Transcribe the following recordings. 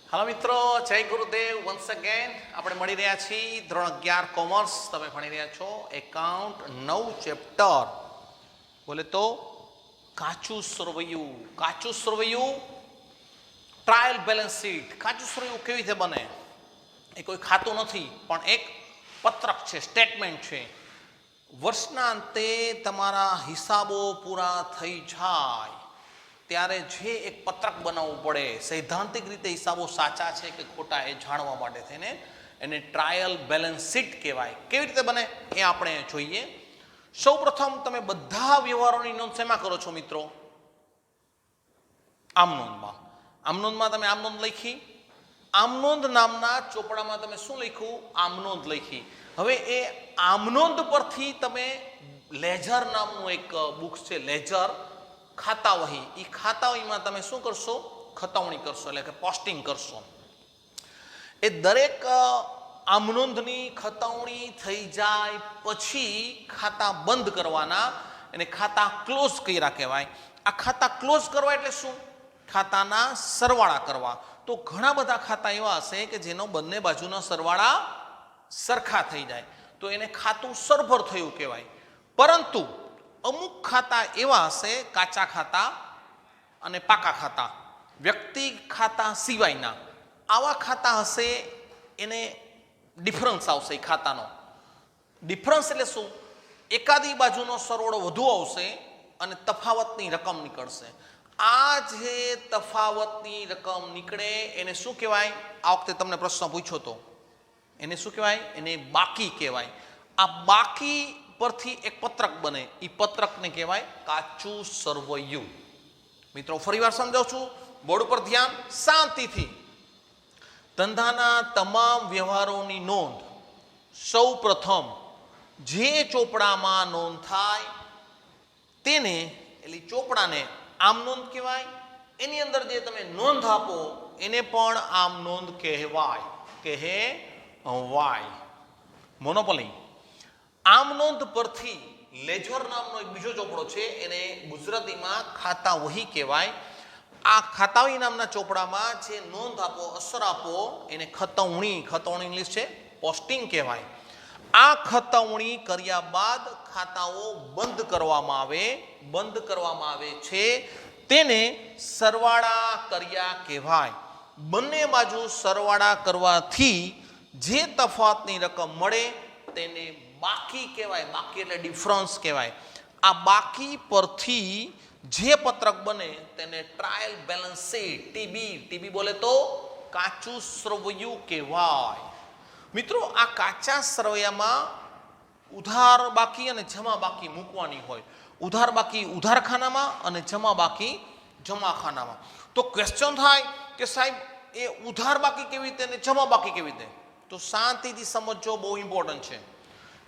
Hello मित्रों, जय गुरुदेव once again. આપણે મળી રહ્યા છીએ ધોરણ 11 કોમર્સ। તમે ભણી રહ્યા છો એકાઉન્ટ 9 ચેપ્ટર બોલે તો કાચું સરવૈયું ટ્રાયલ બેલેન્સ શીટ। કાચું સરવૈયું કેવી રીતે બને? એ કોઈ ખાતું નથી પણ એક પત્રક છે, સ્ટેટમેન્ટ છે। વર્ષના અંતે તમારા હિસાબો પૂરા થઈ જાય ત્યારે જે એક પત્રક બનાવવું પડે, સૈદ્ધાંતિક રીતે હિસાબો સાચા છે કે ખોટા એ જાણવા માટે થઈને એને ટ્રાયલ બેલેન્સ શીટ કહેવાય। કેવી રીતે બને એ આપણે જોઈએ। સૌપ્રથમ તમે બધા વ્યવહારોની નોંધ શેમાં કરો છો મિત્રો? આમનોંધમાં તમે આમનોંધ લખી। આમનોંધ નામના ચોપડામાં તમે શું લખ્યું? આમનોંધ લખી। હવે એ આમનોંધ પરથી તમે લેજર નામનું એક બુક છે, લેજર खाता वही, ई खाता वही में तमे शू करशो? खतवणी करशो, એટલે કે પોસ્ટિંગ કરશો। એ દરેક આમનોંધની ખતવણી થઈ જાય પછી ખાતા બંધ કરવાના, એને ખાતા ક્લોઝ કર્યા કહેવાય। આ ખાતા ક્લોઝ કરવા એટલે શું? ખાતાના સરવાળા કરવા। તો ઘણા બધા ખાતા એવા હશે કે જેનો બંને બાજુના સરવાળા સરખા થઈ જાય તો એને ખાતું સરભર થયું કહેવાય। પરંતુ અમુક ખાતા એવા હશે, કાચા ખાતા અને પાકા ખાતા, વ્યક્તિ ખાતા સિવાયના આવા ખાતા હશે, એને ડિફરન્સ આવશે। એ ખાતાનો ડિફરન્સ એટલે શું? એકાદી બાજુનો સરવાળો વધુ આવશે અને તફાવતની રકમ નીકળશે। આ જે તફાવતની રકમ નીકળે એને શું કહેવાય? આ વખતે તમને પ્રશ્ન પૂછ્યો તો એને શું કહેવાય? એને બાકી કહેવાય। આ બાકી પરથી એક પત્રક બને, એ પત્રકને કહેવાય કાચું સરવૈયું। મિત્રો ફરીવાર સમજાવું છું, બોર્ડ ઉપર ધ્યાન, શાંતિથી। ધંધાના તમામ વ્યવહારોની નોંધ સૌ પ્રથમ જે ચોપડામાં નોંધ થાય તેને, એટલે ચોપડાને આમ નોંધ કહેવાય। એની અંદર જે તમે નોંધ આપો એને પણ આમ નોંધ કહેવાય। મોનોપોલી। આમ નોંધ પરથી લેજર નામનો એક બીજો ચોપડો છે, એને ગુજરાતીમાં ખાતા વહી કહેવાય। આ ખાતા વહી નામના ચોપડામાં જે નોંધ આપો, અસર આપો એને ખતવણી ઇંગ્લિશ છે, પોસ્ટિંગ કહેવાય। આ ખતવણી કર્યા બાદ ખાતાઓ બંધ કરવામાં આવે છે, તેને સરવાળા કર્યા કહેવાય। બંને બાજુ સરવાળા કરવાથી જે તફાવતની રકમ મળે તેને બાકી કહેવાય। બાકી એટલે ડિફરન્સ કહેવાય। આ બાકી પરથી જે પત્રક બને તેને ટ્રાયલ બેલેન્સ શીટ, ટીબી બોલે તો કાચું સરવૈયું કહેવાય। મિત્રો આ કાચા સરવૈયામાં ઉધાર બાકી અને જમા બાકી મૂકવાની હોય। ઉધાર બાકી ઉધાર ખાનામાં અને જમા બાકી જમા ખાનામાં। તો ક્વેશ્ચન થાય કે સાહેબ એ ઉધાર બાકી કેવી રીતે અને જમા બાકી કેવી રીતે? તો શાંતિથી સમજો, બહુ ઇમ્પોર્ટન્ટ છે।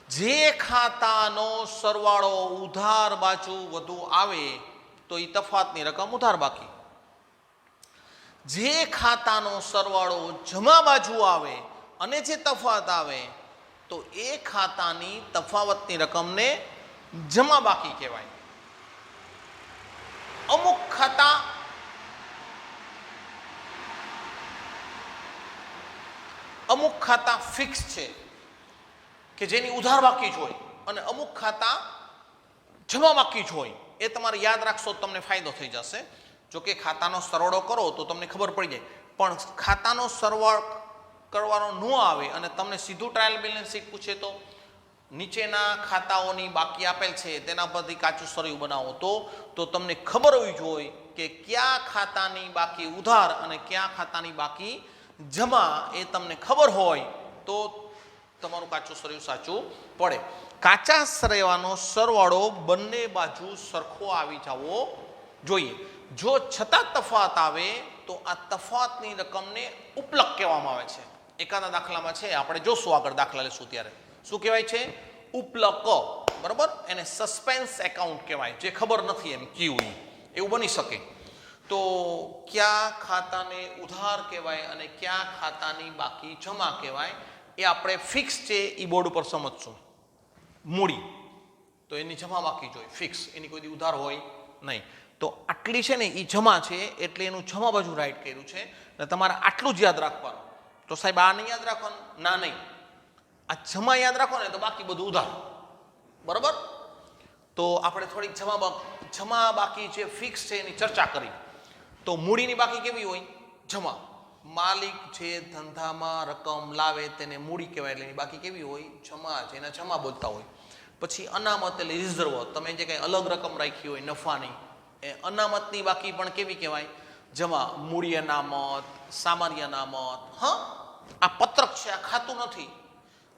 જે ખાતાનો સરવાળો ઉધાર બાજુ વધુ આવે તો એ તફાવતની રકમ ઉધાર બાકી। જે ખાતાનો સરવાળો જમા બાજુ આવે અને જે તફાવત આવે તો એ ખાતાની તફાવતની રકમને જમા બાકી કહેવાય। અમુક ખાતા ફિક્સ છે કે જેની ઉધાર બાકી જ હોય અને અમુક ખાતા જમા બાકી જ હોય। એ તમારે યાદ રાખશો, તમને ફાયદો થઈ જશે। જો કે ખાતાનો સરવાળો કરો તો તમને ખબર પડી જાય, પણ ખાતાનો સરવાળો કરવાનો ન આવે અને તમને સીધું ટ્રાયલ બેલેન્સ શીટ પૂછે તો નીચેના ખાતાઓની બાકી આપેલ છે તેના પરથી કાચું સરવૈયું બનાવો તો તમને ખબર હોવી જોઈએ કે કયા ખાતાની બાકી ઉધાર અને કયા ખાતાની બાકી જમા, એ તમને ખબર હોય તો તમારું કાચું સરવૈયું સાચું પડે। કાચા સરવૈયાનો સરવાળો બંને બાજુ સરખો આવી જવો જોઈએ। જો છતાં તફાવત આવે તો આ તફાવતની રકમને ઉપલક કહેવામાં આવે છે। એકાદા દાખલામાં છે, આપણે જોશું, આગળ દાખલા લેશું ત્યારે શું કહેવાય છે? ઉપલક, બરાબર? એને સસ્પેન્સ એકાઉન્ટ કહેવાય, જે ખબર નથી એમ કયું એવું બની શકે। તો કયા ખાતાને ઉધાર કહેવાય અને કયા ખાતાની બાકી જમા કહેવાય એ આપણે ફિક્સ છે, એ બોર્ડ ઉપર સમજશું। મૂડી તો એની જમા બાકી જ હોય, ફિક્સ, એની કોઈ ઉધાર હોય નહીં। તો આટલી છે ને એ જમા છે એટલે એનું જમા બાજુ રાઈટ કર્યું છે એટલે તમારે આટલું જ યાદ રાખવાનું. તો સાહેબ આ નહીં યાદ રાખવાનું? ના, નહીં. આ જમા યાદ રાખો ને તો બાકી બધું ઉધાર. બરાબર? તો આપણે થોડીક જમા બાકી જે ફિક્સ છે એની ચર્ચા કરી. તો મૂડીની બાકી કેવી હોય? જમા. માલિક જે ધંધામાં રકમ લાવે તેને મૂડી કહેવાય, એટલે એની બાકી કેવી હોય? જમા છે, એને જમા બોલતા હોય. પછી અનામત એટલે રિઝર્વ, તમે જે કંઈ અલગ રકમ રાખી હોય નફાની, એ અનામતની બાકી પણ કેવી કહેવાય? જમા. મૂડી અનામત, સામાન્ય અનામત. હા, આ પત્રક છે, આ ખાતું નથી.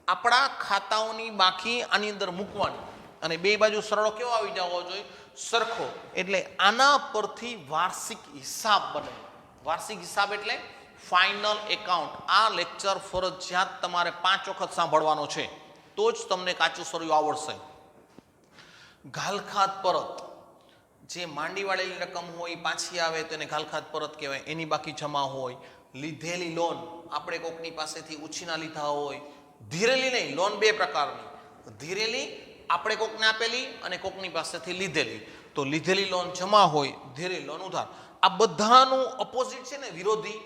આપણા ખાતાઓની બાકી આની અંદર મૂકવાની અને બે બાજુ સરળો કેવો આવી જવો જોઈએ? સરખો. એટલે આના પરથી વાર્ષિક હિસાબ બને. વાર્ષિક હિસાબ એટલે ફાઇનલ એકાઉન્ટ. આ લેક્ચર ફરજિયાત તમારે 5 વખત સાંભળવાનો છે, તો જ તમને કાચું સળિયું આવડશે. ઘાલખાત પરત, જે માંડી વાળેલી રકમ હોય પાછી આવે તો એને ઘાલખાત પરત કહેવાય, એની બાકી જમા હોય. લીધેલી લોન, આપણે કોકની પાસેથી ઉછીના લીધા હોય. ધીરેલી નહીં, લોન બે પ્રકારની. ધીરેલી આપણે કોકને આપેલી અને કોકની પાસેથી લીધેલી. તો લીધેલી લોન જમા હોય, ધીરેલી લોન ઉધાર. આ બધાનું ઓપોઝિટ છે ને, વિરોધી.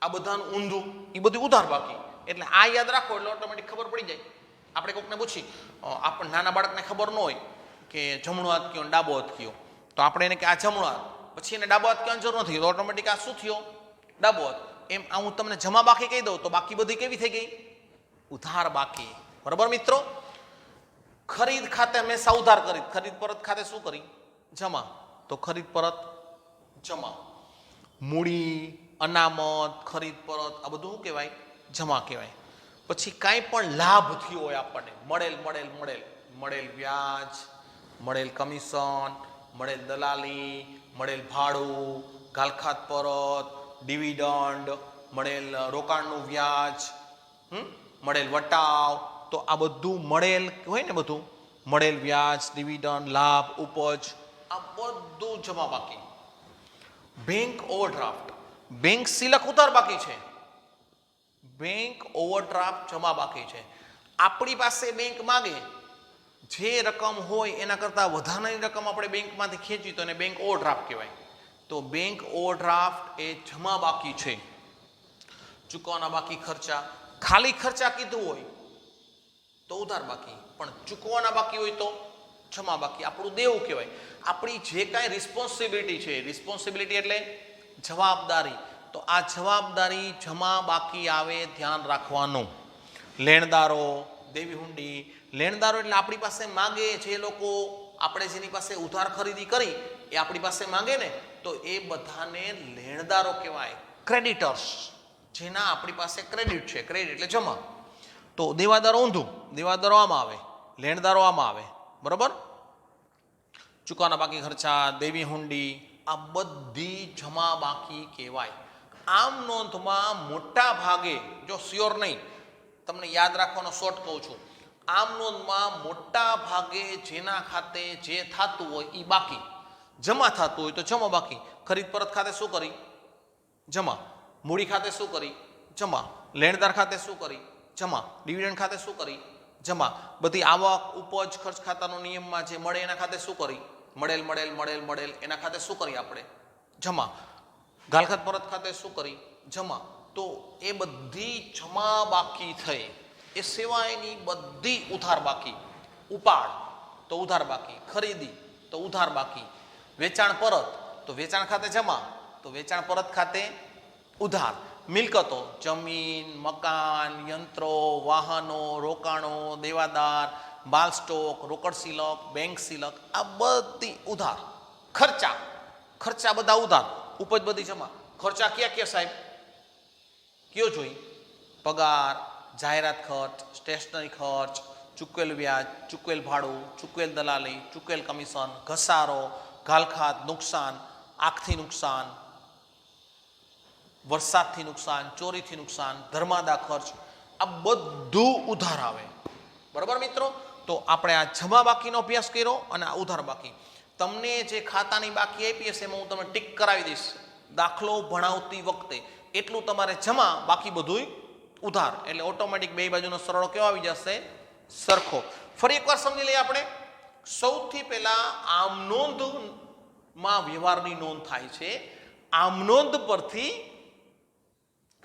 આ બધાનું ઊંધું, એ બધું ઉધાર બાકી. એટલે આ યાદ રાખો એટલે ઓટોમેટિક ખબર પડી જાય. આપણે કોકને પૂછી, આપણે નાના બાળકને ખબર ન હોય કે જમણો હાથ કયો ડાબો હાથ કયો, તો આપણે એને કે આ જમણો હાથ, પછી એને ડાબો હાથ કહેવાની જરૂર નથી, તો ઓટોમેટિક આ શું થયો? ડાબો હાથ. એમ આ હું તમને જમા બાકી કહી દઉં તો બાકી બધી કેવી થઈ ગઈ? ઉધાર બાકી. બરાબર મિત્રો? ખરીદ ખાતે હંમેશા ઉધાર કરી, ખરીદ પરત ખાતે શું કરી? જમા. તો ખરીદ પરત જમા. મૂડી, અનામત, ખરીદ પરત, આ બધું શું કહેવાય? જમા કહેવાય. પછી કાંઈ પણ લાભ થયો હોય આપણને, મળેલ વ્યાજ, મળેલ કમિશન, મળેલ દલાલી, મળેલ ભાડું, ઘાલખાત પરત, ડિવિડન્ડ, મળેલ રોકાણનું વ્યાજ, મળેલ વટાવ, તો આ બધું મળેલ હોય ને, બધું મળેલ વ્યાજ, ડિવિડન્ડ, લાભ, ઉપજ, આ બધું જમા બાકી. બેંક ઓવરડ્રાફ્ટ, બેંક સિલક ઉધાર બાકી છે. બેંક ઓવરડ્રાફ્ટ જમા બાકી છે. આપણી પાસે બેંક માંગે જે રકમ હોય એના કરતાં વધારાની રકમ આપણે બેંકમાંથી ખેંચી તો એને બેંક ઓવરડ્રાફ્ટ કહેવાય. તો બેંક ઓવરડ્રાફ્ટ એ જમા બાકી છે. ચૂકવવાના બાકી ખર્ચા, ખાલી ખર્ચા કીધું હોય તો ઉધાર બાકી, પણ ચૂકવવાના બાકી હોય તો જમા બાકી. આપણું દેવું કહેવાય. આપણી જે કાંઈ રિસ્પોન્સિબિલિટી છે, રિસ્પોન્સિબિલિટી એટલે જવાબદારી, તો આ જવાબદારી જમા બાકી આવે, ધ્યાન રાખવાનું. લેણદારો, દેવી હુંડી. લેણદારો એટલે આપણી પાસે માંગે, જે લોકો આપણે જેની પાસે ઉધાર ખરીદી કરી એ આપણી પાસે માંગે ને, તો એ બધાને લેણદારો કહેવાય. ક્રેડિટર્સ, જેના આપણી પાસે ક્રેડિટ છે, ક્રેડિટ એટલે જમા. તો દેવાદારો ઊંધું, દેવાદારો આમાં આવે, લેણદારો આમાં આવે. બરાબર? ચૂકવવાના બાકી ખર્ચા, દેવી હુંડી, આ બધી જમા બાકી કહેવાય. આમ નોંધમાં મોટા ભાગે, જો શ્યોર નહીં, તમને યાદ રાખવાનો શોર્ટ કહું છું, આમ નોંધમાં મોટા ભાગે જેના ખાતે જે થતું હોય એ બાકી, જમા થતું હોય તો જમા બાકી. ખરીદ પરત ખાતે શું કરી? જમા. મૂડી ખાતે શું કરી? જમા. લેણદાર ખાતે શું કરી? જમા. ડિવિડન્ડ ખાતે શું કરી? જમા. બધી આવક, ઉપજ, ખર્ચ ખાતાનો નિયમમાં જે મળે એના ખાતે શું કરી? મળેલ એના ખાતે શું કરી આપણે? જમા. ઘાલખાત પરત ખાતે શું કરી? જમા. તો એ બધી જમા બાકી થઈ. એ સિવાયની બધી ઉધાર બાકી. ઉપાડ તો ઉધાર બાકી, ખરીદી તો ઉધાર બાકી, વેચાણ પરત તો વેચાણ ખાતે જમા, તો વેચાણ પરત ખાતે ઉધાર. મિલકતો, જમીન, મકાન, યંત્રો, વાહનો, રોકાણો, દેવાદાર, માલ સ્ટોક, રોકડ સિલક, બેંક સિલક, આ બધી ઉધાર. ખર્ચા બધા ઉધાર, ઉપજ બધી જમા. ખર્ચા ક્યાં સાહેબ? કયો જોઈ? પગાર, જાહેરાત ખર્ચ, સ્ટેશનરી ખર્ચ, ચૂકવેલ વ્યાજ, ચૂકવેલ ભાડું, ચૂકવેલ દલાલી, ચૂકવેલ કમિશન, ઘસારો, ઘાલખાત, નુકસાન, આગથી નુકસાન, વરસાદથી નુકસાન, ચોરીથી નુકસાન, ધર્માદા ખર્ચ, આ બધું ઉધાર આવે. બરાબર મિત્રો? તો આપણે આ જમા બાકીનો અભ્યાસ કર્યો અને આ ઉધાર બાકી. તમને જે ખાતાની બાકી આપી હશે એમાં હું તમને ટીક કરાવી દઈશ. દાખલો ભણાવતી વખતે એટલું તમારે જમા, બાકી બધું ઉધાર. એટલે ઓટોમેટિક બે બાજુનો સરળો કેવો આવી જશે? સરખો. ફરી એકવાર સમજી લઈએ આપણે. સૌથી પહેલા આમ નોંધમાં વ્યવહારની નોંધ થાય છે. આમ નોંધ પરથી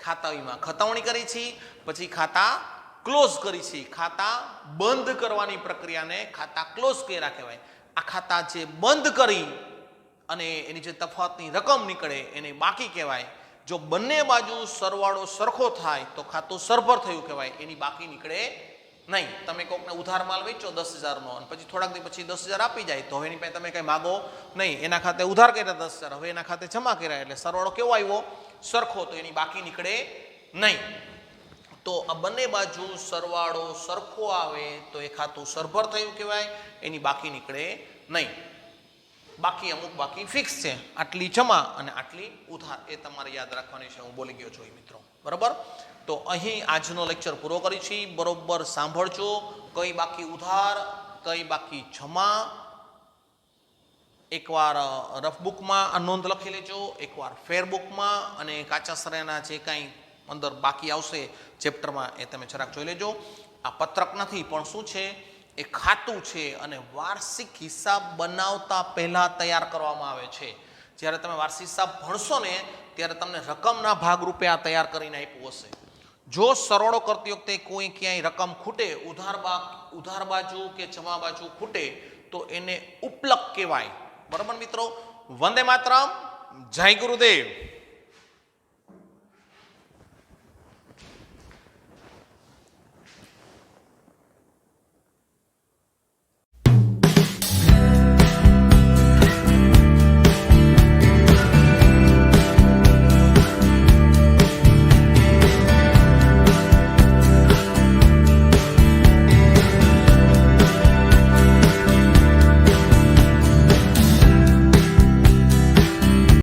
ખાતા વીમાં ખતવણી કરી છે, પછી ખાતા ક્લોઝ કરી છે. ખાતા બંધ કરવાની પ્રક્રિયાને ખાતા ક્લોઝ કર્યા કહેવાય. આ ખાતા જે બંધ કરી અને એની જે તફાવતની રકમ નીકળે એને બાકી કહેવાય. જો બંને બાજુ સરવાળો સરખો થાય તો ખાતું સરભર થયું કહેવાય, એની બાકી નીકળે નહીં. તમે કોકને ઉધાર માલ વેચો 10,000 નો અને પછી થોડાક દી પછી 10,000 આપી જાય તો હવે એની પાસે તમે કંઈ માગો નહીં. એના ખાતે ઉધાર કર્યા 10,000, હવે એના ખાતે જમા કર્યા એટલે સરવાળો કેવો આવ્યો? સરખો. તો એની બાકી નીકળે નહીં. તો આ બંને બાજુ સરવાળો સરખો આવે તો એ ખાતું સરભર થયું કહેવાય, એની બાકી નીકળે નહીં. બાકી અમુક બાકી ફિક્સ છે, આટલી જમા અને આટલી ઉધાર, એ તમારે યાદ રાખવાની છે. હું બોલી ગયો છું મિત્રો, બરાબર. તો અહીં આજનો લેક્ચર પૂરો કરી છે. બરોબર સાંભળજો, કઈ બાકી ઉધાર, કઈ બાકી જમા. એકવાર રફબુકમાં આ નોંધ લખી લેજો, એકવાર ફેરબુકમાં, અને કાચા સરેના જે કાંઈ અંદર બાકી આવશે ચેપ્ટરમાં એ તમે જરાક જોઈ લેજો. આ પત્રક નથી પણ શું છે? એ ખાતું છે અને વાર્ષિક હિસાબ બનાવતા પહેલા તૈયાર કરવામાં આવે છે. જ્યારે તમે વાર્ષિક હિસાબ ભણશો ને ત્યારે તમને રકમના ભાગરૂપે આ તૈયાર કરીને આપ્યું હશે. જો સરવાળો કરતી વખતે કોઈ ક્યાંય રકમ ખૂટે, ઉધાર બાજુ કે જમા બાજુ ખૂટે તો એને ઉપલક કહેવાય. બરાબર મિત્રો. વંદે માતરમ. જય ગુરુદેવ.